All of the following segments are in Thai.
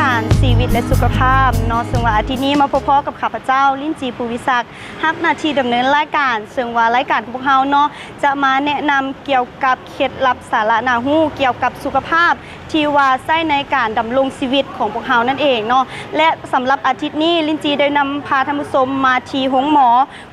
การชีวิตและสุขภาพเนาะซึ่งว่าอาทิตย์นี้มาพบกับข้าพเจ้าลิ้นจีภูวิศักดิ์รับหน้าที่ดำเนินรายการซึ่งว่ารายการของพวกเราเนาะจะมาแนะนำเกี่ยวกับเคล็ดลับสาระน่ารู้เกี่ยวกับสุขภาพที่ว่าใช้ในการดำรงชีวิตของพวกเรานั่นเองเนาะและสำหรับอาทิตย์นี้ลิ้นจีได้นำพาท่านผู้ชมมาที่โรงหมอ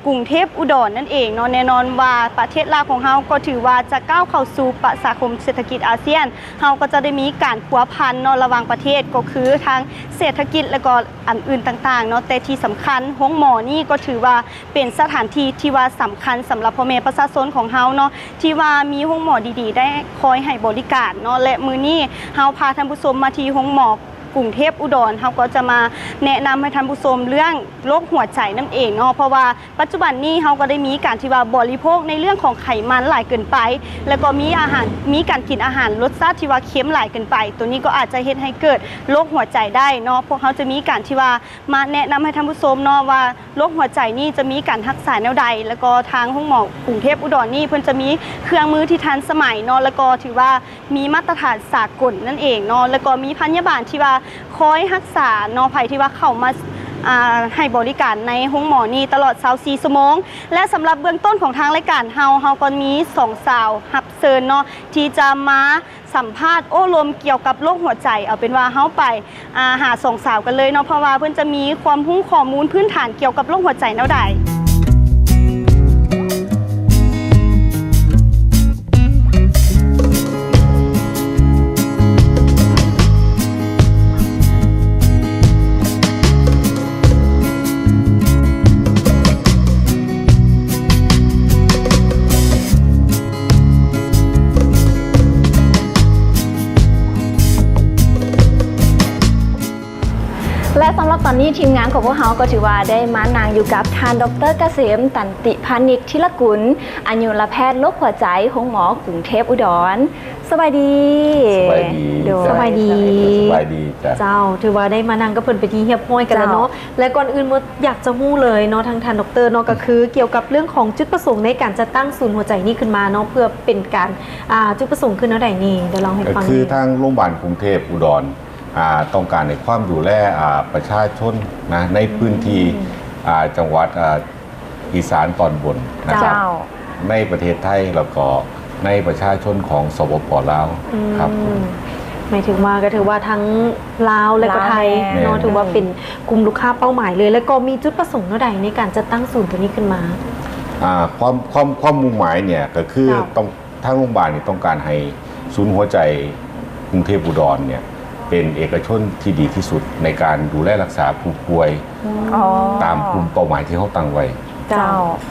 กรุงเทพอุดรนั่นเองเนาะแน่นอนว่าประเทศลาวของเราก็ถือว่าจะก้าวเข้าสู่ประชาคมเศรษฐกิจอาเซียนเราก็จะได้มีการพัวพันเนาะระหว่างประเทศก็คือทางเศรษฐกิจและก็อันอื่นต่างๆเนาะแต่ที่สำคัญโรงหมอนี่ก็ถือว่าเป็นสถานที่ที่ว่าสำคัญสำหรับพ่อแม่ประชาชนของเราเนาะที่ว่ามีโรงหมอดีๆได้คอยให้บริการเนาะและมื้อนี้เราพาท่านผู้ชมมาที่โรงหมอกรุงเทพอุดรเขาก็จะมาแนะนำให้ท่านผู้ชมเรื่องโรคหัวใจนั่นเองเนาะเพราะว่าปัจจุบันนี้เขาก็ได้มีการที่ว่าบริโภคในเรื่องของไขมันหลายเกินไปแล้วก็มีการกินอาหารรสชาติที่ว่าเค็มหลายเกินไปตัวนี้ก็อาจจะเฮ็ดให้เกิดโรคหัวใจได้เนาะพวกเขาจะมีการที่ว่ามาแนะนำให้ท่านผู้ชมเนาะว่าโรคหัวใจนี่จะมีการรักษาแนวใดแล้วก็ทางโรงหมอกรุงเทพอุดรนี่เพิ่นจะมีเครื่องมือที่ทันสมัยเนาะแล้วก็ถือว่ามีมาตรฐานสากลนั่นเองเนาะแล้วก็มีพยาบาลที่ว่าคอยรักษาเนาะภัยที่ว่าเข้ามาให้บริการในโรงหมอนี้ตลอด24ชั่วโมงและสำหรับเบื้องต้นของทางรายการเฮาก็มี2สาวรับเชิญเนาะที่จะมาสัมภาษณ์โอ้ลมเกี่ยวกับโรคหัวใจเอาเป็นว่าเฮาไปหา2สาวกันเลยเนาะเพราะว่าเพิ่นจะมีความรู้ข้อมูลพื้นฐานเกี่ยวกับโรคหัวใจแนวใดและสำหรับตอนนี้ทีมงานของพวกเราก็ถือว่าได้มานางอยู่กับท่านดร.เกษมตันติพานิชธิรกุลอายุรแพทย์โรคหัวใจโรงหมอกรุงเทพอุดรสวัสดีสวัสดีสวัสดีเจ้าถือว่าได้มานางก็เพิ่นไปที่เฮียบห้อยกันแล้วเนาะและก่อนอื่นมดอยากจะฮู้เลยเนาะทางท่านดร.เนาะก็คือเกี่ยวกับเรื่องของจุดประสงค์ในการจะตั้งศูนย์หัวใจนี่ขึ้นมาเนาะเพื่อเป็นการจุดประสงค์ขึ้นเท่าใดนี่เดี๋ยวลองให้ฟังคือทางโรงพยาบาลกรุงเทพอุดรต้องการในความดูแลประชาชนนะในพื้นที่จังหวัดอีสานตอนบนนะครับในประเทศไทยแล้วก็ในประชาชนของสปป.ลาวครับหมายถึงว่าก็ถือว่าทั้งลาวและก็ไทยเนาะถือว่าเป็นกลุ่มลูกค้าเป้าหมายเลยแล้วก็มีจุดประสงค์เท่าใดในการจะตั้งศูนย์ตัวนี้ขึ้นมาความมุ่งหมายเนี่ยก็คือต้องทางโรงพยาบาลนี่ต้องการให้ศูนย์หัวใจกรุงเทพอุดรเนี่ยเป็นเอกชนที่ดีที่สุดในการดูแลรักษาผู้ป่วยตามกลุ่มเป้าหมายที่เขาตั้งไว้เจ้า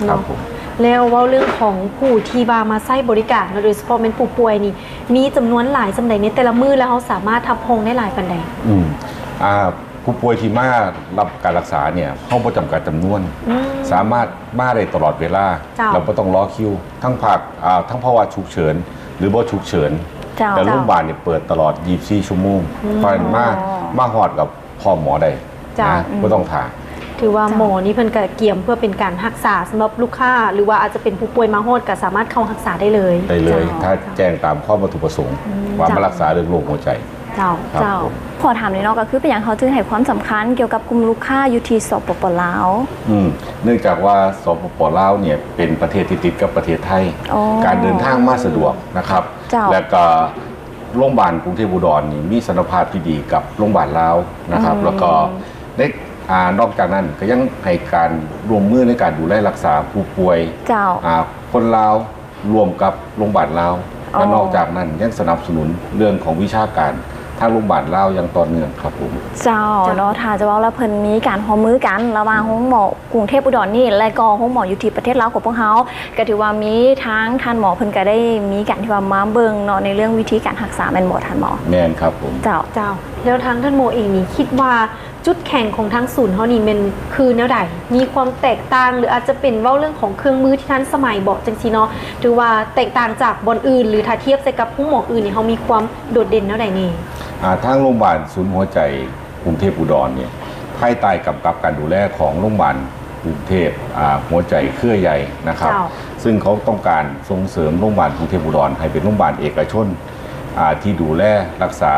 ครับผมแล้วว่าเรื่องของผู้ที่มาใช้บริการโดยเฉพาะเป็นผู้ป่วยนี่มีจำนวนหลายสำใดในแต่ละมื้อแล้วเขาสามารถทับพงได้หลายปานใดผู้ป่วยที่มารับการรักษาเนี่ยเขาบ่จำกัดจำนวนสามารถมาได้ตลอดเวลาเราไม่ต้องรอคิวทั้งภาวะฉุกเฉินหรือบ่ฉุกเฉินแต่โรงพยาบาลเนี่ยเปิดตลอด24ชั่วโมงเพราะฉะนั้นมาฮอดกับพ่อหมอได้นะไม่ต้องถ่าถือว่าหมอนี่เพิ่นก็เกี่ยมเพื่อเป็นการรักษาสำหรับลูกค้าหรือว่าอาจจะเป็นผู้ป่วยมาฮอดก็สามารถเข้ารักษาได้เลยถ้าแจ้งตามข้อวัตถุประสงค์ว่ามารักษาเรื่องโรคหัวใจเจ้าพอถามในนอกก็คือเป็นอย่างเขาจึงให้ความสำคัญเกี่ยวกับกลุ่มลูกค้าอยู่ที่สปป.ลาวเนื่องจากว่าสปป.ลาวเนี่ยเป็นประเทศที่ติดกับประเทศไทยการเดินทางมาสะดวกนะครับและก็โรงพยาบาลกรุงเทพอุดรนี่มีสัมพันธภาพที่ดีกับโรงพยาบาลลาวนะครับแล้วก็นอกจากนั้นก็ยังให้การร่วมมือในการดูแลรักษาผู้ป่วยคนลาวรวมกับโรงพยาบาลลาวและนอกจากนั้นยังสนับสนุนเรื่องของวิชาการทางโรงพยาบาลลาวยังต่อเนื่องครับผมเจ้าเนาะถ้าจะว่าแล้วเพิ่นมีการร่วมมือกันระหว่างโรงหมอกรุงเทพอุดรนี่และก็โรงหมออยู่ที่ประเทศลาวของพวกเขาก็ถือว่ามีทั้งท่านหมอเพิ่นก็ได้มีการที่ว่ามาเบิ่งเนาะในเรื่องวิธีการรักษาแม่นบ่ท่านหมอแม่นครับผมเจ้าแล้วทางท่านหมอเองนี่คิดว่าจุดแข็งของทั้งศูนย์เฮานี่มันคือแนวใดมีความแตกต่างหรืออาจจะเป็นเว้าเรื่องของเครื่องมือที่ทันสมัยบอกจังซี่เนาะถือว่าแตกต่างจากบ่อนอื่นหรือถ้าเทียบใส่กับผู้หมออื่นนี่เฮามีความโดดเด่นแนวใดนี่ทางโรงพยาบาลศูนย์หัวใจกรุงเทพอุดรเนี่ยภายใต้กำกับการดูแลของโรงพยาบาลกรุงเทพหัวใจเครือใหญ่นะครับซึ่งเขาต้องการส่งเสริมโรงพยาบาลกรุงเทพอุดรให้เป็นโรงพยาบาลเอกชนที่ดูแลรักษา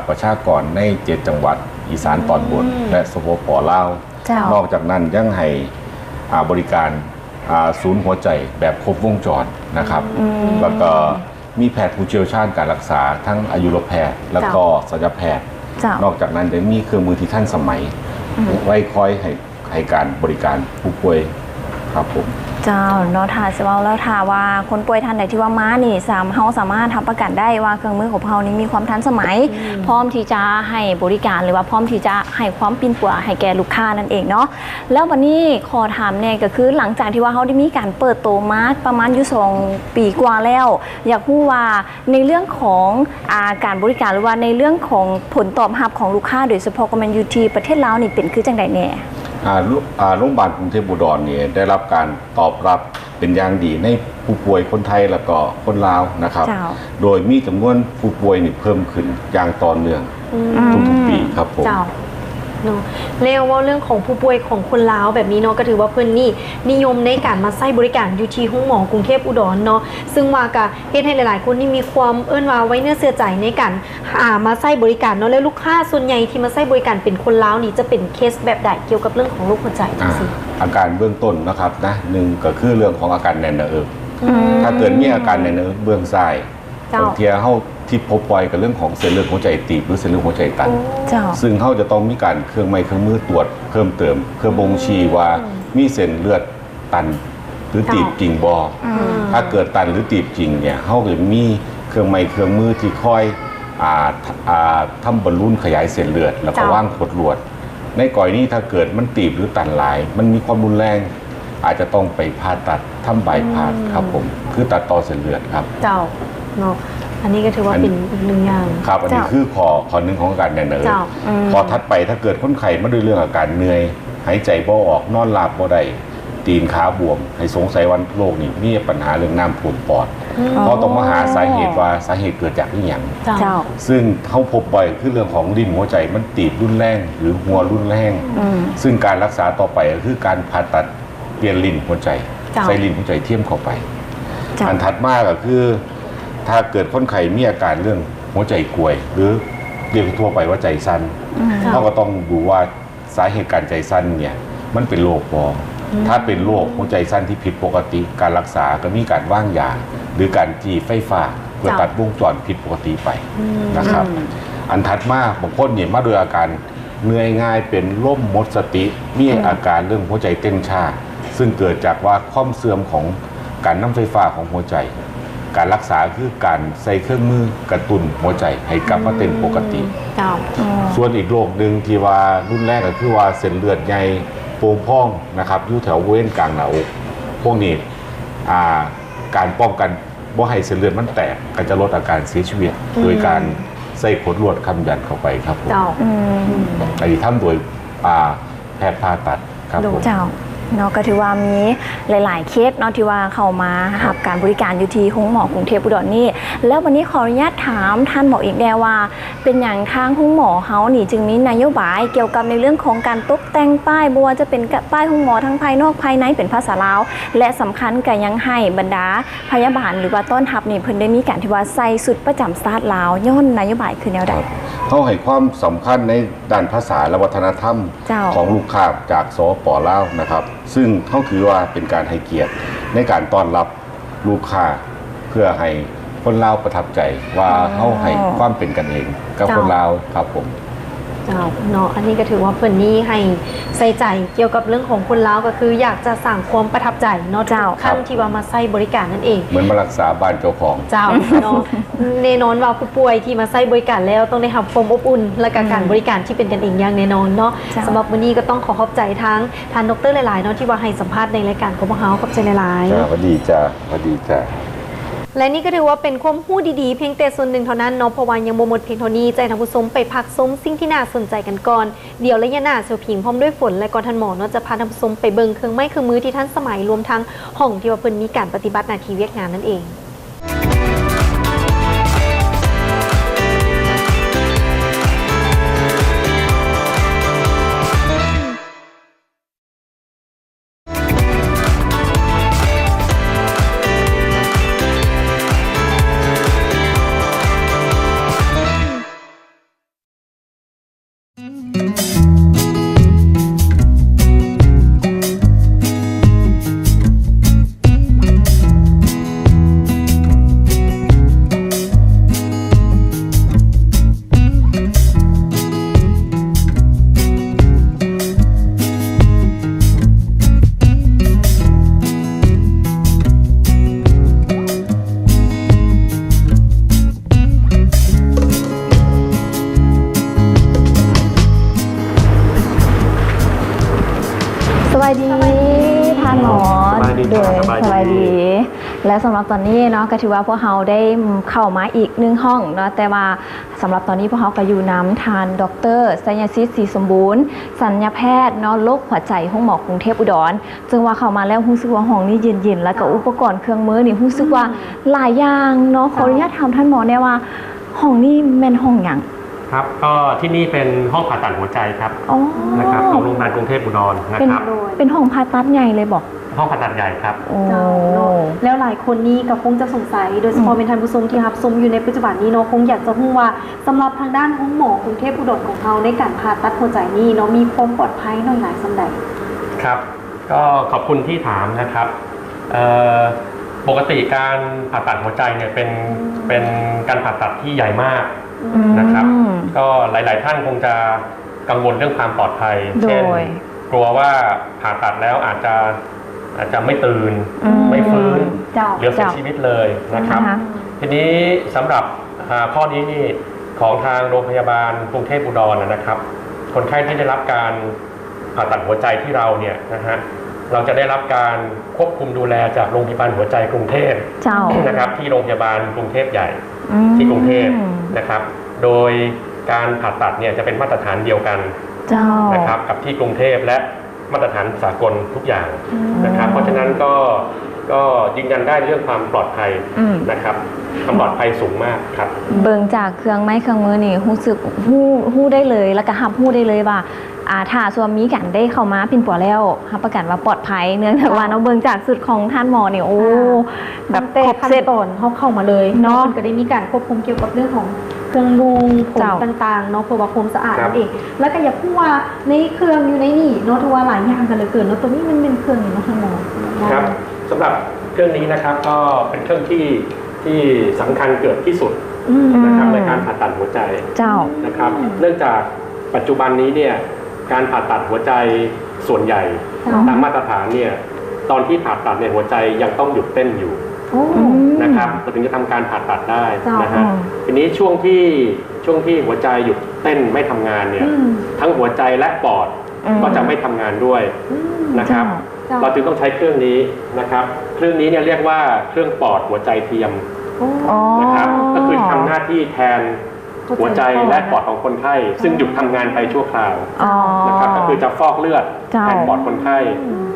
ประชากรใน7จังหวัด อีสานตอนบนและสปป.ลาวนอกจากนั้นยังให้บริการศูนย์หัวใจแบบครบวงจรนะครับแล้วก็มีแพทย์ผู้เชี่ยวชาญการรักษาทั้งอายุรแพทย์แล้วก็ศัลยแพทย์นอกจากนั้นยังมีเครื่องมือที่ทันสมัยไว้คอยให้การบริการผู้ป่วยครับผมเจ้าเนาะถ้าจะว่าแล้วถ้าว่าคนป่วยท่านใดที่ว่าม้านี่เฮาสามารถทำประกันได้ว่าเครื่องมือของเฮานี้มีความทันสมัยพร้อมที่จะให้บริการหรือว่าพร้อมที่จะให้ความปิ้นปัวให้แก่ลูกค้านั่นเองเนาะแล้ววันนี้ขอถามเนี่ยก็คือหลังจากที่ว่าเฮาได้มีการเปิดโตมาประมาณอยู่2 ปีกว่าแล้วอยากรู้ว่าในเรื่องของการบริการหรือว่าในเรื่องของผลตอบรับของลูกค้าโดยเฉพาะก็มันอยู่ที่ประเทศลาวนี่เป็นคือจังได๋แน่โรงพยาบาลกรุงเทพอุดรเนี่ยได้รับการตอบรับเป็นอย่างดีในผู้ป่วยคนไทยแล้วก็คนลาวนะครับโดยมีจำนวนผู้ป่วยนี่เพิ่มขึ้นอย่างต่อเนื่องทุกๆปีครับผมเนาะแล้วว่าเรื่องของผู้ป่วยของคนลาวแบบนี้เนาะก็ถือว่าเพิ่นนี่นิยมในการมาใช้บริการอยู่ที่ห้องหมอกรุงเทพอุดรเนาะซึ่งว่ากะเฮ็ดให้หลายๆคนนี่มีความว่าไว้เนื้อเชื่อใจในการมาใช้บริการเนาะแล้วลูกค้าส่วนใหญ่ที่มาใช้บริการเป็นคนลาวนี่จะเป็นเคสแบบใดเกี่ยวกับเรื่องของโรคหัวใจจังซี่อาการเบื้องต้นนะครับนะ1ก็คือเรื่องของอาการแน่นหน้าอกถ้าเกิดมีอาการแน่นหน้าอกเบื้องซ้ายบางทีเฮาที่พบบ่อยกับเรื่องของเส้นเลือดหัวใจตีบหรือเส้นเลือดหัวใจตันซึ่งเขาจะต้องมีการเครื่องไม้เครื่องมือตรวจเพิ่มเติมเพื่อบ่งชี้ว่ามีเส้นเลือดตันหรือตีบจริงบ่ถ้าเกิดตันหรือตีบจริงเนี่ยเขาจะมีเครื่องไม้เครื่องมือที่คอยทำบอลลูนขยายเส้นเลือดแล้วก็ว่างขดลวดในกรณีถ้าเกิดมันตีบหรือตันหลายมันมีความรุนแรงอาจจะต้องไปผ่าตัดทำบายพาสครับผมคือตัดต่อเส้นเลือดครับเจ้าเนาะอันนี้ก็ถือว่าเป็นอีกหนึ่งอย่างครับอันนี้คือข้อหนึ่งของอาการแน่นหน้าอกพอถัดไปถ้าเกิดคนไข้มาด้วยเรื่องอาการเหนื่อยหายใจบ่ออกนอนหลับบ่ได้ตีนขาบวมให้สงสัยว่าโรคนี้มีปัญหาเรื่องน้ำท่วมปอดเราต้องมาหาสาเหตุว่าสาเหตุเกิดจากที่อย่างซึ่งเขาพบบ่อยคือเรื่องของลิ้นหัวใจมันตีบรุนแรงหรือหัวรุนแรงซึ่งการรักษาต่อไปก็คือการผ่าตัดเปลี่ยนลิ้นหัวใจใส่ลิ้นหัวใจเทียมเข้าไปอันถัดมาก็คือถ้าเกิดคนไข้มีอาการเรื่องหัวใจกลวยหรือเรียกทั่วไปว่าใจสั้นเขาก็ต้องดูว่าสาเหตุการใจสั้นเนี่ยมันเป็นโรคบ่ถ้าเป็นโรคหัวใจสั้นที่ผิดปกติการรักษาก็มีการว่างยาหรือการจีไฟฟ้าเพื่อตัดวงจรผิดปกติไปนะครับอันถัดมาบางคนเนี่ยมาด้วยอาการเหนื่อยง่ายเป็นล่มหมดสติมีอาการเรื่องหัวใจเต้นช้าซึ่งเกิดจากว่าความเสื่อมของการนำไฟฟ้าของหัวใจการรักษาคือการใส่เครื่องมือกระตุ้นหัวใจให้กลับมาเต้นปกติส่วนอีกโรคหนึ่งที่ว่ารุนแรงก็คือว่าเส้นเลือดใหญ่โป่งพองนะครับอยู่แถวบริเวณกลางหน้าอกพวกนี้การป้องกันบ่ให้เส้นเลือดมันแตกก็จะลดอาการเสียชีวิตโดยการใส่ขดลวดคำยันเข้าไปครับผมอันนี้ทำโดยแพทย์ผ่าตัดครับผมเนาะก็ถือว่ามีหลายๆเคสเนาะที่ว่าเข้ามารับการบริการอยู่ที่ห้องหมอกรุงเทพอุดรนี่แล้ววันนี้ขออนุญาตถามท่านหมออีกแน่ว่าเป็นอย่างทางห้องหมอเฮานี่จึงมีนโยบายเกี่ยวกับในเรื่องของการตกแต่งป้ายบ่ว่าจะเป็นป้ายห้องหมอทั้งภายนอกภายในเป็นภาษาลาวและสำคัญก็ยังให้บรรดาพยาบาลหรือว่าต้อนรับนี่เพิ่นได้มีการที่ว่าใส่สุดประจำชาติลาวย้อนนโยบายคือแนวใดเขาให้ความสำคัญในด้านภาษาและวัฒนธรรมของลูกค้าจากสปป.ลาวนะครับซึ่งเขาถือว่าเป็นการให้เกียรติในการต้อนรับลูกค้าเพื่อให้คนลาวประทับใจว่าเขาให้ความเป็นกันเองกับคนลาวครับผมเนาะอันนี้ก็ถือว่าเพิ่นนี่ให้ใส่ใจเกี่ยวกับเรื่องของคนลาวก็คืออยากจะสร้างความประทับใจเนาะทุกครั้งที่ว่ามาใช้บริการนั่นเองเหมือนมารักษาบ้านเจ้าของเจ้าเนาะแน่นอนว่าผู้ป่วยที่มาใช้บริการแล้วต้องได้รับความอบอุ่นและการบริการที่เป็นกันเองอย่างแน่นอนเนาะสำหรับวันนี้ก็ต้องขอบใจทั้งท่านดร.หลายๆเนาะที่ว่าให้สัมภาษณ์ในรายการของพวกเราขอบใจหลายๆสวัสดีจ้าสวัสดีจ้าและนี่ก็ถือว่าเป็นความรู้ดีๆเพียงแต่ส่วนหนึ่งเท่านั้นเนาะเพราะว่ายังบ่หมดเพียงเท่านี้ใจท่านผู้ชมไปพักชมสิ่งที่น่าสนใจกันก่อนเดี๋ยวระยะหน้าเสี่ยวผิงพร้อมด้วยฝนและก็ท่านหมอเนาะจะพาท่านผู้ชมไปเบิ่งเครื่องไม้เครื่องมือที่ทันสมัยรวมทั้งห้องที่ว่าเพิ่นมีการปฏิบัติหน้าที่เวียกงานนั่นเอง และสำหรับตอนนี้เนาะก็ถือว่าพวกเราได้เข้ามาอีก1ห้องเนาะแต่ว่าสำหรับตอนนี้พวกเราก็อยู่น้ำทานดร.สัญญาสิทธิ์ศรีสมบูรณ์สัญญาแพทย์เนาะโรคหัวใจห้องหมอกรุงเทพอุดรจึงว่าเข้ามาแล้วรู้สึกว่าห้องนี้เย็นๆแล้วก็อุปกรณ์เครื่องมือนี่รู้สึกว่าหลายอย่างเนาะขออนุญาตถามท่านหมอเนี่ยว่าห้องนี้แม่นห้องหยังครับก็ที่นี่เป็นห้องผ่าตัดหัวใจครับนะครับของโรงพยาบาลกรุงเทพอุดรนะครับเป็นห้องผ่าตัดใหญ่เลยบอกห้องผ่าตัดใหญ่ครับแล้วหลายคนนี่ก็คงจะสงสัยโดยเฉพาะเป็นท่านผู้ชมที่รับชมอยู่ในปัจจุบันนี้เนาะคงอยากจะรู้ว่าสำหรับทางด้านห้องหมอกรุงเทพอุดรของเขาในการผ่าตัดหัวใจนี่เนาะมีความปลอดภัยน้อยหลายสำใดครับก็ขอบคุณที่ถามนะครับปกติการผ่าตัดหัวใจเนี่ยเป็นการผ่าตัดที่ใหญ่มากนะครับก็หลายๆท่านคงจะกังวลเรื่องความปลอดภัยเช่นกลัวว่าผ่าตัดแล้วอาจจะไม่ตื่นไม่ฟื้นหรือเสียชีวิตเลยนะครับทีนี้สำหรับข้อนี้นี่ของทางโรงพยาบาลกรุงเทพอุดรนะครับคนไข้ที่ได้รับการผ่าตัดหัวใจที่เราเนี่ยนะฮะเราจะได้รับการควบคุมดูแลจากโรงพยาบาลหัวใจกรุงเทพนะครับที่โรงพยาบาลกรุงเทพใหญ่ที่กรุงเทพนะครับโดยการผ่าตัดเนี่ยจะเป็นมาตรฐานเดียวกันนะครับกับที่กรุงเทพและมาตรฐานสากลทุกอย่างนะครับเพราะฉะนั้นก็ยืนยันได้เรื่องความปลอดภัยนะครับความปลอดภัยสูงมากครับเบิ่งจากเครื่องไม้เครื่องมือนี่รู้สึกฮู้ได้เลยแล้วก็หับฮู้ได้เลยว่าถ้าส่วนมีกันได้เข้ามาพินปัวแล้วรับประกันว่าปลอดภัยเนื่องจากว่าน้องเบิ่งจากสุดของท่านหมอเนี่ยโอ้แบบครบเซตตอนเข้ามาเลยเนาะก็ได้มีการควบคุมเกี่ยวกับเรื่องของเครื่องนุ่งผมต่างๆเนาะเพื่อว่าความสะอาดนั่นเองแล้วก็อย่าพูดว่าในเครื่องอยู่ในนี่เนาะทุกว่าหลายอย่างกันเลยเกินแล้วตัวนี้มันเป็นเครื่องอย่างเนาะท่านหมอครับสำหรับเครื่องนี้นะครับก็เป็นเครื่องที่สำคัญเกิดที่สุดนะครับในการผ่าตัดหัวใจนะครับเนื่องจากปัจจุบันนี้เนี่ยการผ่าตัดหัวใจส่วนใหญ่ตามมาตรฐานเนี่ยตอนที่ผ่าตัดในหัวใจยังต้องหยุดเต้นอยู่นะครับเราถึงจะทำการผ่าตัดได้นะฮะทีนี้ช่วงที่หัวใจหยุดเต้นไม่ทำงานเนี่ยทั้งหัวใจและปอดก็จะไม่ทำงานด้วยนะครับเราจึงต้องใช้เครื่องนี้นะครับเครื่องนี้เนี่ยเรียกว่าเครื่องปอดหัวใจเทียมนะครับก็คือทำหน้าที่แทนหัวใจและปอดของคนไข้ซึ่งหยุดทำงานไปชั่วคราวนะครับก็คือจะฟอกเลือดแทนปอดคนไข้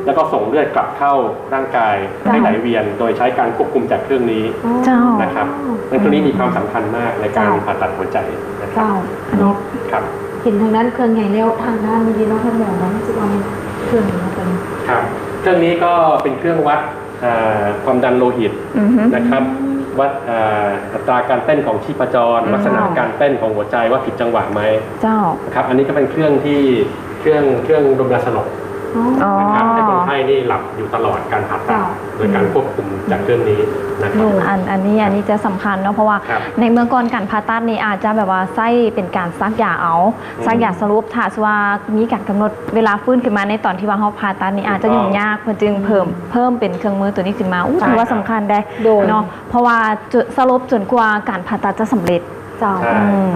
แล้วก็ส่งเลือดกลับเข้าร่างกายให้ไหลเวียนโดยใช้การควบคุมจากเครื่องนี้นะครับเครื่องนี้มีความสำคัญมากในการผ่าตัดหัวใจนะครับครับเห็นทางด้านเครื่องใหญ่แล้วทางด้านนี้เนาะท่านหมอนะจะเอาเครื่องนี้เป็นครับเครื่องนี้ก็เป็นเครื่องวัดความดันโลหิตนะครับวัดอัตราการเต้นของชีพจรลักษณะการเต้นของหัวใจว่าผิดจังหวะไหมนะครับอันนี้ก็เป็นเครื่องที่เครื่องดมยาสลบนะครับให้คนไข้นี่หลับอยู่ตลอดการผ่าตัดโดยการควบคุมจากเครื่องนี้นะครับอันนี้จะสำคัญเนาะเพราะว่าในเมื่อก่อนการผ่าตัดนี่อาจจะแบบว่าไส้เป็นการซักยาซักยาสรุปถ้าว่ามีการกำหนดเวลาฟื้นขึ้นมาในตอนที่ว่าเขาผ่าตัดนี่อาจจะยุ่งยากเพื่อจึงเพิ่มเป็นเครื่องมือตัวนี้ขึ้นมาถือว่าสำคัญได้เนาะเพราะว่าสรุปจนกว่าการผ่าตัดจะสำเร็จ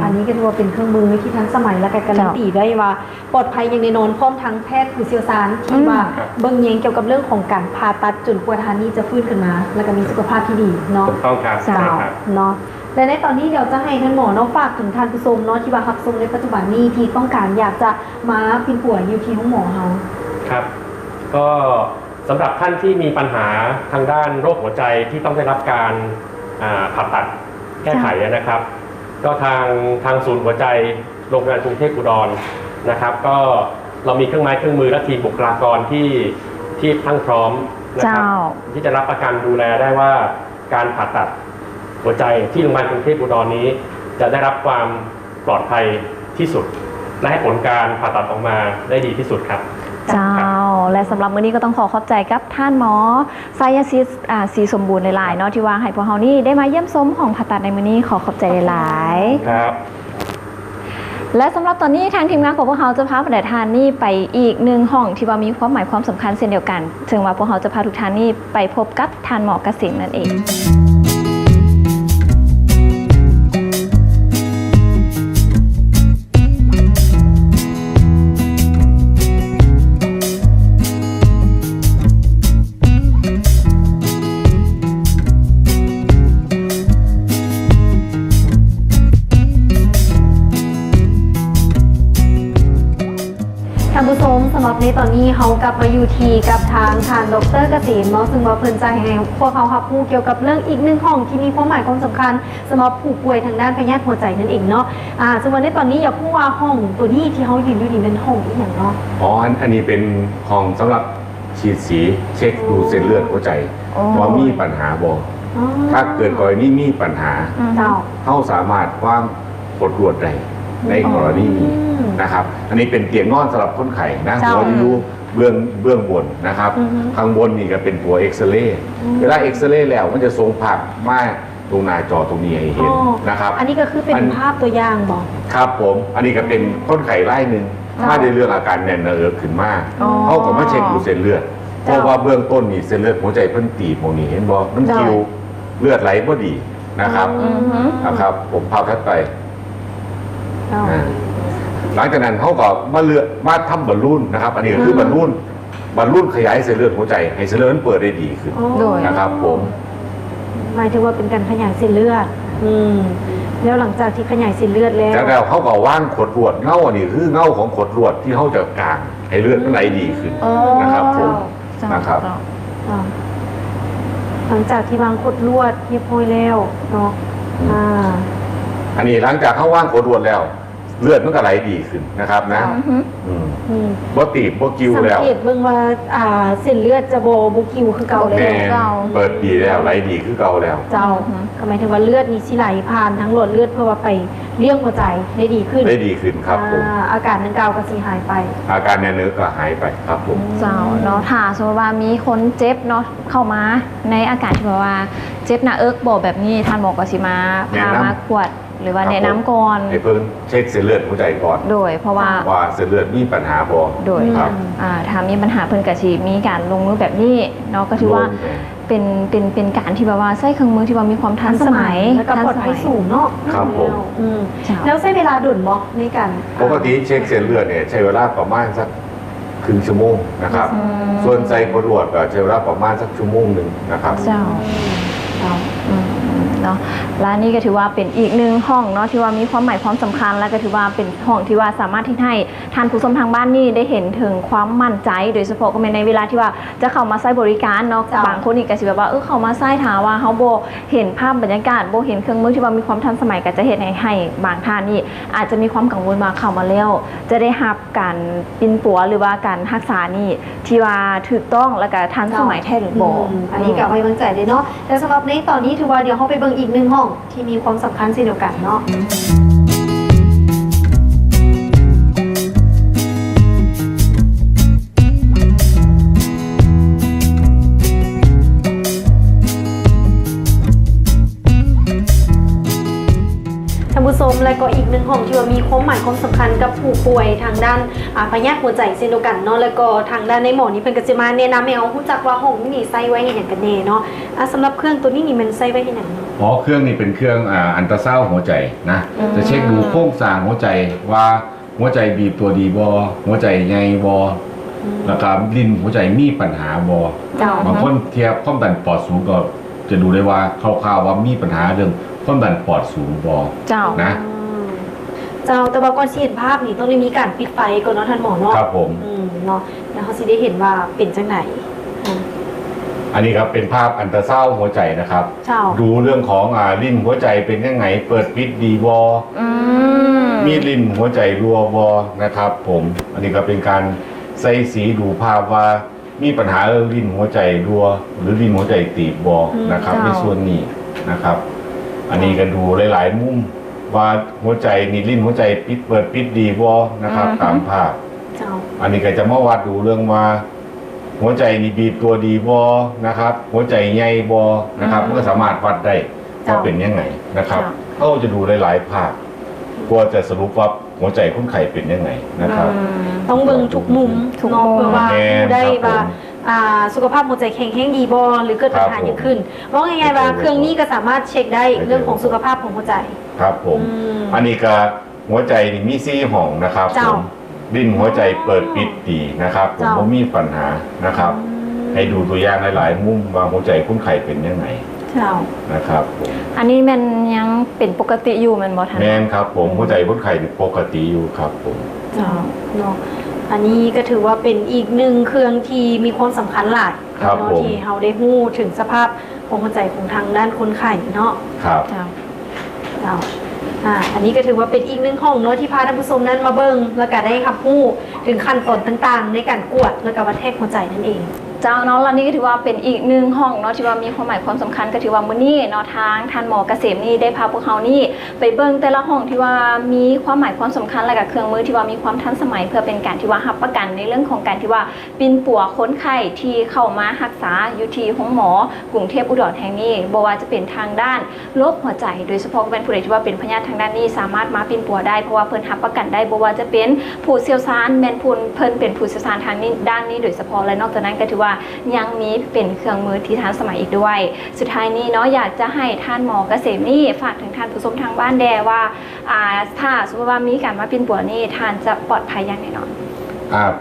อันนี้ก็ถือว่าเป็นเครื่องมือที่ทันสมัยและการันตีได้ว่าปลอดภัยอย่างแน่นอนพร้อมทั้งแพทย์ผู้เชี่ยวชาญที่ว่าเบิ่งแยงเกี่ยวกับเรื่องของการผ่าตัดจนกว่าทานนี้จะฟื้นขึ้นมาแล้วก็มีสุขภาพที่ดีเนาะถูกต้องครับเนาะและในตอนนี้เดี๋ยวจะให้ท่านหมอเนาะฝากถึงท่านผู้ชมเนาะที่ว่ารับชมในปัจจุบันนี้ที่ต้องการอยากจะมาพินป่วยอยู่ที่ห้องหมอเฮาครับก็สำหรับท่านที่มีปัญหาทางด้านโรคหัวใจที่ต้องได้รับการผ่าตัดแก้ไขนะครับก็ทางศูนย์หัวใจโรงพยาบาลกรุงเทพอุดรนะครับก็เรามีเครื่องไม้เครื่องมือและทีมบุคลากรที่ทั้งพร้อมนะครับที่จะรับประกันดูแลได้ว่าการผ่าตัดหัวใจที่โรงพยาบาลกรุงเทพอุดรนี้จะได้รับความปลอดภัยที่สุดและให้ผลการผ่าตัดออกมาได้ดีที่สุดครับเจ้าและสำหรับมื้อนี้ก็ต้องขอบใจกับท่านหมอไซยศิษย์ศรีสมบูรณ์หลายๆเนาะที่ว่าให้พวกเฮานี่ได้มาเยี่ยมชมของผ่าตัดในมื้อนี้ขอบใจหลายๆครับและสำหรับตอนนี้ทางทีมงานของพวกเราจะพาประธานนี่ไปอีก1ห้องที่ว่ามีความหมายความสำคัญเช่นเดียวกันถึงว่าพวกเราจะพาทุกท่านนี่ไปพบกับท่านหมอเกษมนั่นเอง ในตอนนี้เขากลับมาอยู่ทีกับทางดร.เกษมเนาะซึ่งว่าเพิ่นใจให้พวกเขารับรู้เกี่ยวกับเรื่องอีกหนึ่งห้องที่มีความหมายความสำคัญสำหรับผู้ป่วยทางด้านพยาธิหัวใจนั่นเองเนาะซึ่งวันในตอนนี้อยากพูดว่าห้องตัวนี้ที่เขายืนอยู่นี่เป็นห้องอีกอย่างเนาะอ๋ออันนี้เป็นห้องสำหรับฉีดสีเช็คดูเส้นเลือดหัวใจว่ามีปัญหาบ่ถ้าเกิดกรณีมีปัญหาเขาสามารถวางกดรวดได้ในกรณีนี้นะครับ อันนี้เป็นเตียงนอนสำหรับคนไข้นะหัวที่รู้เบื้องบนนะครับข้างบนนี่ก็เป็นตัวเอ็กซเรย์เวลาเอ็กซเรย์แล้วมันจะทรงภาพมาตรงหน้าจอตรงนี้ให้เห็นนะครับอันนี้ก็คือเป็นภาพตัวอย่างบอกครับผมอันนี้ก็เป็นคนไข้รายหนึ่งมาได้เรื่องอาการแน่นเนื้อขึ้นมากเขาก็มาเช็คดูเส้นเลือดเพราะว่าเบื้องต้นนี่เส้นเลือดหัวใจเพิ่นตีบตรงนี้เห็นบ่มันคิวเลือดไหลบ่ดีนะครับผมพาทัดไปหลังจากนั้นเขาก็มาทำบอลลูนนะครับอันนี้ก็คือบอลลูนขยายเส้นเลือดหัวใจให้เส้นเลือดมันเปิดได้ดีขึ้นนะครับผมหมายถึงว่าเป็นการขยายเส้นเลือดแล้วหลังจากที่ขยายเส้นเลือดแล้วจากนั้นเขาก็ว่างขดลวดเง่าอันนี้คือเง่าของขดลวดที่เขาจะกางให้เลือดมันไหลดีขึ้นนะครับผมนะครับหลังจากที่วางขดลวดเรียบร้อยแล้วเนาะอันนี้หลังจากเขาว่างขดลวดแล้วเลือดมันก็ไหลดีขึ้นนะครับนะบ่ตีบบ่กิ้วแล้วสังเกตเบิ่งว่าเส้นเลือดจะบ่กิ้วคือเก่าแล้วเปิดดีแล้วไหลดีคือเก่าแล้วเจ้าก็หมายถึงว่าเลือดนี่สิไหลผ่านทั้งหลอดเลือดเพื่อว่าไปเลี้ยงหัวใจได้ดีขึ้นครับผมอาการนั้นเก่าก็สิหายไปอาการแน่นเนื้อก็หายไปครับผมเจ้าเนาะถ้าสมมติว่ามีคนเจ็บเนาะเข้ามาในอาการที่ว่าเจ็บหน้าอกบ่แบบนี้ท่านหมอก็สิมาพามาขวดหรือว่าแนะนำก่อนให้เพิ่งเช็คเส้นเลือดหัวใจก่อนโดยเพราะว่าเส้นเลือดมีปัญหาบ่โดยครับถ้ามีปัญหาเพิ่นก็สิมีการลงมือแบบนี้เนาะก็ถือว่าเป็นการที่แบบว่าใช้เครื่องมือที่ว่ามีความทันสมัยและก็ปลอดภัยสูงเนาะครับผมแล้วใช้เวลาดุ่นบ่ในการปกติเช็คเส้นเลือดเนี่ยใช้เวลาประมาณสักครึ่งชั่วโมงนะครับส่วนใส่กดลวดก็ใช้เวลาประมาณสักชั่วโมงนึงนะครับเจ้าเนาะและนี่ก็ถือว่าเป็นอีกหนึ่งห้องเนาะที่ว่ามีความหมายความสำคัญและก็ถือว่าเป็นห้องที่ว่าสามารถที่ให้ท่านผู้ชมทางบ้านนี่ได้เห็นถึงความมั่นใจโดยเฉพาะก็ในเวลาที่ว่าจะเข้ามาใช้บริการเนาะบางคนอีกก็สิแบบว่าเข้ามาใช้ถามว่าเฮาบ่เห็นภาพบรรยากาศบ่เห็นเครื่องมือที่ว่ามีความทันสมัยก็จะเห็นให้บางท่านนี่อาจจะมีความกังวลมาเข้ามาแล้วจะได้รับการปินปัวหรือว่าการรักษานี่ที่ว่าถูกต้องและก็ทันสมัยแท้หรือบ่อันนี้ก็ไว้วางใจได้เนาะแต่สำหรับในตอนนี้ถือว่าเดี๋ยวเฮาไปเบิ่งอีกหนึ่งห้องที่มีความสำคัญเช่นเดียวกันเนาะท่านผู้ชมและก็อีกหนึ่งห้องที่ว่ามีความหมายความสำคัญกับผู้ป่วยทางด้านพยาธิหัวใจเช่นเดียวกันเนาะแล้วก็ทางด้านในหมอนี่เพิ่นก็จะมาแนะนำให้เอารู้จักว่าห้องนี้ใส่ไว้เฮ็ดหยังกันแน่เนาะสำหรับเครื่องตัวนี้นี่มันใส่ไว้เฮ็ดหยังเครื่องนี้เป็นเครื่องอัลตราซาวด์หัวใจนะจะเช็คดูโครงสร้างหัวใจว่าหัวใจบีบตัวดีบ่หัวใจใหญ่บ่แล้วก็ลิ้นหัวใจมีปัญหาบ่บางคนเทียบความดันปอดสูงก็จะดูได้ว่าคร่าวๆว่ามีปัญหาเรื่องความดันปอดสูงบ่นะแต่ว่าก่อนสิเห็นภาพนี่ต้องได้มีการปิดไฟก่อนเนาะท่านหมอเนาะครับผมเนาะแล้วเขาสิได้เห็นว่าเป็นจังไหนอันนี้ครับเป็นภาพอัลตราซาวด์หัวใจนะครับดูเรื่องของลิ้นหัวใจเป็นยังไงเปิดปิดดีบ่มีลิ้นหัวใจรัวบ่นะครับผมอันนี้ก็เป็นการใส่สีดูภาพว่ามีปัญหาเรื่องลิ้นหัวใจรัวหรือลิ้นหัวใจตีบบ่นะครับในส่วนนี้นะครับอันนี้ก็ดูหลายๆมุมว่าหัวใจนี่ลิ้นหัวใจปิดเปิดปิดดีบ่นะครับตามภาพอันนี้ก็จะมาวัดดูเรื่องว่าหัวใจนี่บีบตัวดีบ่นะครับหัวใจใหญ่บ่นะครับมันก็สามารถวัดได้ว่าเป็นยังไงนะครับเขาจะดูหลายๆภาพกลัวจะสรุปว่าหัวใจคนไข้เป็นยังไงนะครับต้องเบิ่งทุกมุมเนาะเพื่อว่าได้ว่าสุขภาพหัวใจแข็งแรงดีบ่หรือเกิดปัญหาอย่างขึ้นว่าง่ายๆว่าเครื่องนี้ก็สามารถเช็คได้เรื่องของสุขภาพของหัวใจครับผมอันนี้ก็หัวใจนี่มี4ห้องนะครับผมลิ้นหัวใจเปิดปิดดีนะครับผมบ่มีปัญหานะครับให้ดูตัวอย่างหลายๆมุมว่าหัวใจคนไข้เป็นยังไงนะครับอันนี้มันยังเป็นปกติอยู่มันบ่ทันแม่นครับผมหัวใจคนไข้ปกติอยู่ครับผมเนาะ อันนี้ก็ถือว่าเป็นอีกหนึ่งเครื่องที่มีความสำคัญหลาย ครับ เนาะ ผม ที่เราได้ฮู้ถึงสภาพของหัวใจของทางด้านคนไข้เนาะ ครับ เจ้า อันนี้ก็ถือว่าเป็นอีกหนึ่งห้องเนาะที่พาท่านผู้ชมนั้นมาเบิ่งแล้วก็ได้รับรู้ถึงขั้นตอนต่างๆ ในการกวดแล้วก็วัดเทคหัวใจนั่นเอง เจ้าเนาะแล้วนี่ก็ถือว่าเป็นอีกหนึ่งห้องเนาะที่ว่ามีความหมายความสำคัญก็ถือว่ามื้อนี้เนาะทางท่านหมอเกษมนี่ได้พาพวกเขานี่ไปเบิ่งแต่ละห้องที่ว่ามีความหมายความสำคัญและกับเครื่องมือที่ว่ามีความทันสมัยเพื่อเป็นการที่ว่ารับประกันในเรื่องของการที่ว่าปินปัวคนไข้ที่เข้ามารักษาอยู่ที่ห้องหมอกรุงเทพอุดรแห่งนี้บ่ว่าจะเป็นทางด้านโรคหัวใจโดยเฉพาะเป็นผู้ใดที่ว่าเป็นพยาธิทางด้านนี้สามารถมาปินปัวได้เพราะว่าเพิ่นรับประกันได้บ่ว่าจะเป็นผู้เชี่ยวชาญแม่นเพิ่นเป็นผู้เชี่ยวชาญทางนี้ด้านนี้โดยเฉพาะและนอกจากนั้นก็ถือว่ายังมีเป็นเครื่องมือที่ทันสมัยอีกด้วยสุดท้ายนี้เนาะอยากจะให้ท่านหมอเกษมนี่ฝากถึงท่านผู้ชมทางบ้านแดว่าถ้าสมมติว่ามีการมาปินปัวนี่ท่านจะปลอดภัยอย่างแน่นอน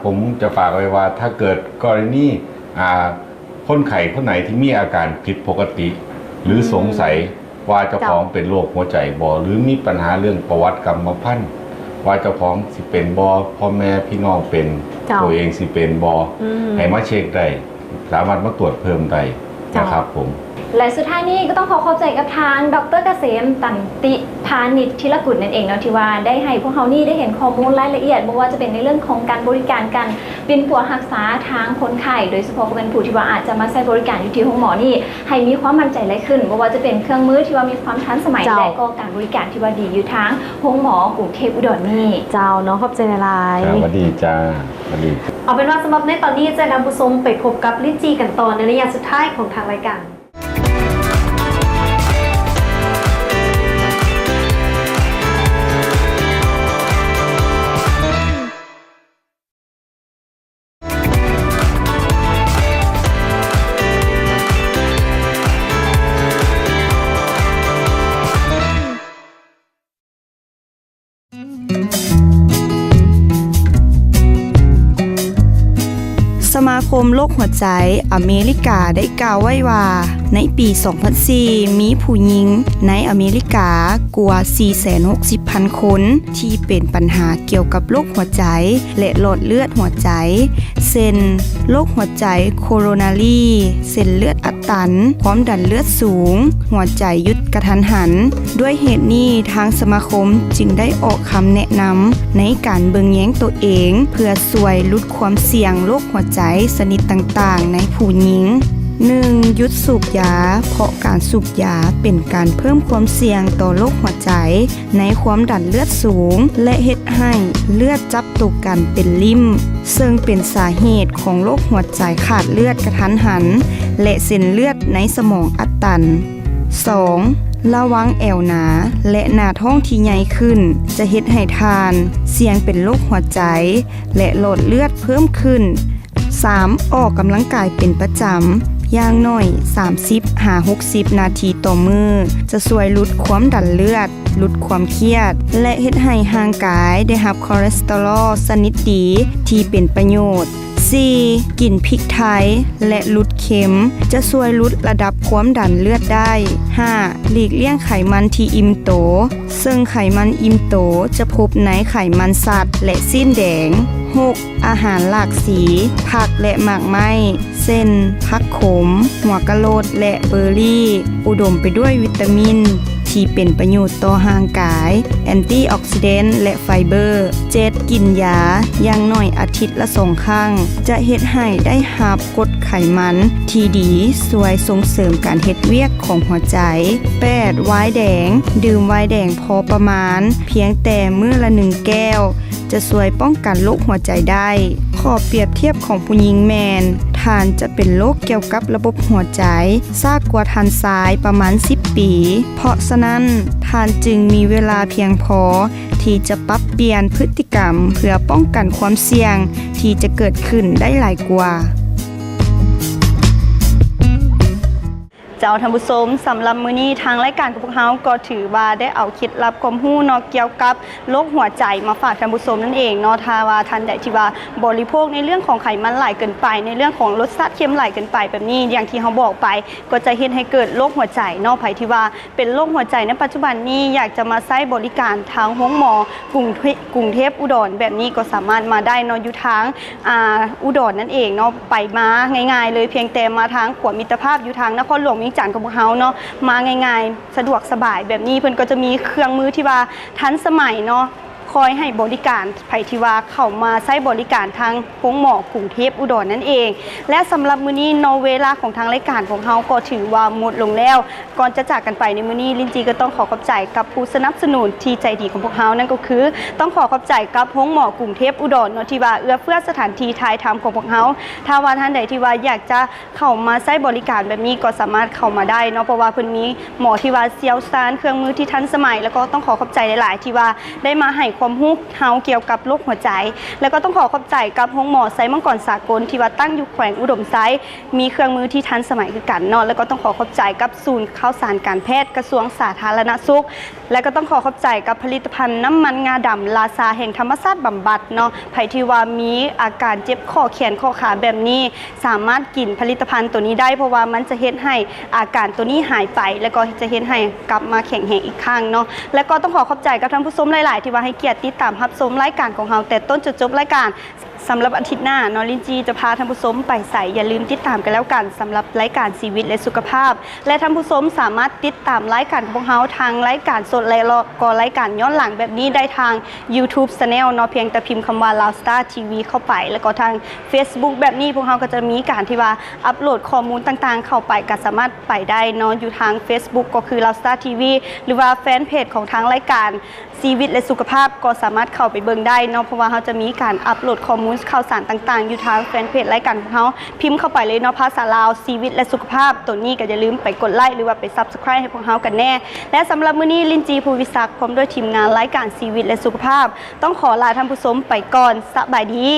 ผมจะฝากไว้ว่าถ้าเกิดกรณีคนไข้คนไหนที่มีอาการผิดปกติ หรือสงสัยว่าเจ้าของเป็นโรคหัวใจบ่หรือมีปัญหาเรื่องประวัติกรรมพันธุ์ว่าเจ้าของสิเป็นบ่พ่อแม่พี่น้องเป็นตัวเองสิเป็นบ่ให้มาเช็คได้สามารถมาตรวจเพิ่มได้นะครับผมและสุดท้ายนี้ก็ต้องขอบใจกับทางดร.เกษมตันติพานิชธิรกุลนั่นเองเนาะที่ว่าได้ให้พวกเขานี่ได้เห็นข้อมูลรายละเอียดไม่ว่าจะเป็นในเรื่องของการบริการการเป็นปัวรักษาทางคนไข้โดยเฉพาะเป็นผู้ที่ว่าอาจจะมาใช้บริการอยู่ที่ห้องหมอนี่ให้มีความมั่นใจหลายขึ้นไม่ว่าจะเป็นเครื่องมือที่ว่ามีความทันสมัยและก็การบริการที่ว่าดีอยู่ทางห้องหมอกรุงเทพอุดรนี่เจ้าเนาะขอบใจในไลน์สวัสดีจ้าสวัสดีเอาเป็นว่าสำหรับในตอนนี้จะนำผู้ชมไปพบกับลิ้นจีกันต่อในระยะสุดท้ายของทางรายการสมาคมโรคหัวใจอเมริกาได้กล่าวไว้ว่าในปี 2004 มีผู้หญิงในอเมริกากว่า 460,000 คนที่เป็นปัญหาเกี่ยวกับโรคหัวใจและหลอดเลือดหัวใจเช่นโรคหัวใจโคโรนารีเส้นเลือดอุดตันความดันเลือดสูงหัวใจหยุดกระทันหันด้วยเหตุนี้ทางสมาคมจึงได้ออกคำแนะนำในการเบิ่งแย้งตัวเองเพื่อช่วยลดความเสี่ยงโรคหัวใจชนิดต่างๆในผู้หญิง 1. หยุดสูบยาเพราะการสูบยาเป็นการเพิ่มความเสี่ยงต่อโรคหัวใจในความดันเลือดสูงและเฮ็ดให้เลือดจับตัวกันเป็นลิ่มซึ่งเป็นสาเหตุของโรคหัวใจขาดเลือดกระทันหันและเส้นเลือดในสมองอุดตัน 2. ระวังแอวหนาและหน้าท้องที่ใหญ่ขึ้นจะเฮ็ดให้ทานเสี่ยงเป็นโรคหัวใจและหลอดเลือดเพิ่มขึ้น 3. ออกกำลังกายเป็นประจำอย่างน้อย 30-60 นาทีต่อมื้อจะช่วยลดความดันเลือดลดความเครียดและเฮ็ดให้ร่างกายได้รับคอเลสเตอรอลชนิดดีที่เป็นประโยชน์ 4. กินพริกไทยและลดเค็มจะช่วยลดระดับความดันเลือดได้ 5. หลีกเลี่ยงไขมันที่อิ่มโตซึ่งไขมันอิ่มโตจะพบในไขมันสัตว์และสิ้นแดง 6. อาหารหลากสีผักและหมากไม้เช่นผักขมหัวกะโหลกและเบอร์รี่อุดมไปด้วยวิตามินที่เป็นประโยชน์ต่อร่างกายแอนตี้ออกซิเดนต์และไฟเบอร์ 7. กินยาอย่างน้อยอาทิตย์ละ2 ครั้งจะเฮ็ดให้ได้รับกรดไขมันที่ดีช่วยส่งเสริมการเฮ็ดเวียกของหัวใจ 8. ไวน์แดงดื่มไวน์แดงพอประมาณเพียงแต่มื้อละ1 แก้วจะช่วยป้องกันโรคหัวใจได้ข้อเปรียบเทียบของผู้หญิงแมนทานจะเป็นโรคเกี่ยวกับระบบหัวใจซากกว่าทานทรายประมาณ10 ปีเพราะฉะนั้นทานจึงมีเวลาเพียงพอที่จะปรับเปลี่ยนพฤติกรรมเพื่อป้องกันความเสี่ยงที่จะเกิดขึ้นได้หลายกว่า เจ้าท่านผู้ชมสำหรับมื้อนี้ทางรายการของพวกเฮาก็ถือว่าได้เอาเคล็ดลับความรู้เนาะเกี่ยวกับโรคหัวใจมาฝากท่านผู้ชมนั่นเองเนาะถ้าว่าท่านใดที่ว่าบริโภคในเรื่องของไขมันหลายเกินไปในเรื่องของรสชาติเค็มหลายเกินไปแบบนี้อย่างที่เฮาบอกไปก็จะเฮ็ดให้เกิดโรคหัวใจเนาะไผที่ว่าเป็นโรคหัวใจในปัจจุบันนี้อยากจะมาใช้บริการทางห้องหมอกรุงเทพอุดรแบบนี้ก็สามารถมาได้เนาะอยู่ทางอุดรนั่นเองเนาะไปมาง่ายๆเลยเพียงแต่มาทางขวมิตรภาพอยู่ทางนครหลวงเวียงจันทน์ของพวกเฮาเนาะมาง่ายๆสะดวกสบายแบบนี้เพิ่นก็จะมีเครื่องมือที่ว่าทันสมัยเนาะคอยให้บริการไผที่ว่าเข้ามาใช้บริการทางโรงหมอกรุงเทพอุดรนั่นเองและสำหรับมื้อนี้เนาะเวลาของทางรายการของเฮาก็ถือว่าหมดลงแล้วก่อนจะจากกันไปในมื้อนี้ลินจีก็ต้องขอขอบใจกับผู้สนับสนุนที่ใจดีของพวกเฮานั่นก็คือต้องขอขอบใจกับโรงหมอกรุงเทพอุดรเนาะที่ว่าเอื้อเฟื้อสถานที่ถ่ายทำของพวกเฮาถ้าว่าท่านใดที่ว่าอยากจะเข้ามาใช้บริการแบบนี้ก็สามารถเข้ามาได้เนาะเพราะว่าเพิ่นมีหมอที่ว่าเชี่ยวชาญเครื่องมือที่ทันสมัยแล้วก็ต้องขอขอบใจหลายๆที่ว่าได้มาให้ความรู้เฮาเกี่ยวกับโรคหัวใจแล้วก็ต้องขอขอบใจกับโรงหมอไซมังกรสากลที่ว่าตั้งอยู่แขวงอุดมไซมีเครื่องมือที่ทันสมัยคือกันเนาะแล้วก็ต้องขอขอบใจกับศูนย์ข่าวสารการแพทย์กระทรวงสาธารณสุขและก็ต้องขอขอบใจกับผลิตภัณฑ์น้ำมันงาดำลาซาแห่งธรรมชาติบำบัดเนาะไผที่ว่ามีอาการเจ็บข้อแขนข้อขาแบบนี้สามารถกินผลิตภัณฑ์ตัวนี้ได้เพราะว่ามันจะเฮ็ดให้อาการตัวนี้หายไปแล้วก็จะเฮ็ดให้กลับมาแข็งแรงอีกครั้งเนาะแล้วก็ต้องขอขอบใจกับท่านผู้ชมหลายๆที่ว่าให้เกียรติติดตามรับชมรายการของเราแต่ต้นจนจบรายการสำหรับอาทิตย์หน้านอลินจีจะพาท่านผู้ชมไปใส่อย่าลืมติดตามกันแล้วกันสำหรับรายการชีวิตและสุขภาพและท่านผู้ชมสามารถติดตามรายการของเราทางรายการสดและก็รายการย้อนหลังแบบนี้ได้ทาง YouTube Channel เนาะเพียงแต่พิมพ์คำว่า Loud Star TV เข้าไปแล้วก็ทาง Facebook แบบนี้พวกเราก็จะมีการที่ว่าอัปโหลดข้อมูลต่างๆเข้าไปก็สามารถไปได้เนาะอยู่ทาง Facebook ก็คือ Loud Star TV หรือว่าแฟนเพจของทางรายการชีวิตและสุขภาพก็สามารถเข้าไปเบิ่งได้เนาะเพราะว่าเขาจะมีการอัปโหลดข้อมูลข่าวสารต่างๆอยู่ทางแฟนเพจรายการของเขาพิมพ์เข้าไปเลยเนาะภาษาลาวชีวิตและสุขภาพตัวนี้ก็อย่าลืมไปกดไลค์หรือว่าไป Subscribe ให้พวกเขากันแน่และสำหรับมื้อนี้ลินจีภูวิศักดิ์พร้อมด้วยทีมงานรายการชีวิตและสุขภาพต้องขอลาท่านผู้ชมไปก่อนสบายดี